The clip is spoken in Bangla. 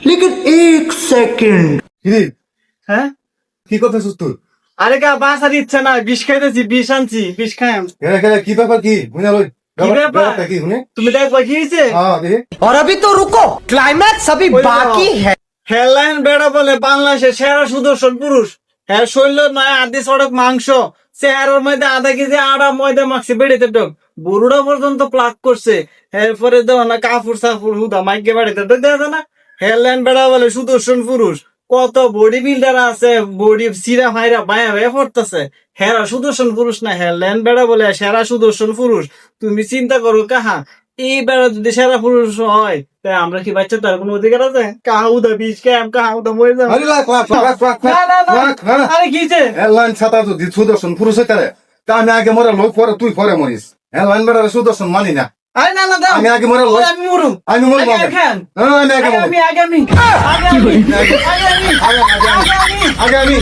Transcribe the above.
लेकिन एक सेकंड কিরে হ্যাঁ কি করতেছিস তুই? আরে কা বাসার ইচ্ছা নাই, বিষ খাইতেছি, বিষ আনছি, বিষ খাইম। কেন কেন কি ব্যাপার কি বুঝা লই ব্যাপার? ব্যাপারটা কি শুনে? তুমি দেখবা কি হয়েছে? হ্যাঁ দেখি। और अभी तो रुको क्लाइमैक्स अभी बाकी है। হেডলাইন বেড়া বলে বাংলাদেশের সেরা সুদর্শন পুরুষ। হ্যাঁ শৈল নয় আদি সড়ক মাংস, চেহারার মধ্যে আধা কেজি আড়া ময়দা মাখছে বেড়েতে ডক, বরুড়া পর্যন্ত প্লাক করছে। এরপরে দেওয়া না কাপড় সাপুর হুদা মাইকে বেড়েতে ডক দেওয়া না। হেডলাইন বেড়া বলে সুদর্শন পুরুষ। কত বডি বিল্ডার আছে, বডি সিরা ভাইরা বায়া ভাইয়া পড়তেছে। হেরা সুদর্শন পুরুষ না, হেডলাইন বেড়া বলে সেরা সুদর্শন পুরুষ। তুমি চিন্তা করো কাহা এই বেড়া যদি সেরা পুরুষ হয়, তাই আমরা কি বাচ্চা তার কোনো অধিকার আছে? কাহাউদা বিষ ক্যাম কাহাউদা মরে যাবে। আরে লাখ লাখ লাখ লাখ না না না লাখ না আরে কিছে? এলাইন ছাতা যদি সুদর্শন পুরুষ হইতারে তা আমি আগে মরে লই পরে তুই পরে মরিস। এলাইন বেড়ারে সুদর্শন মানি না। আরে না না দাও, আমি আগে মরে লই। আমি মরুম। আমি মরবো আগে আগে। খান। হ্যাঁ আমি আগে আগে মরবো। আমি আগে আমি আগে আমি আগে আমি আগে আমি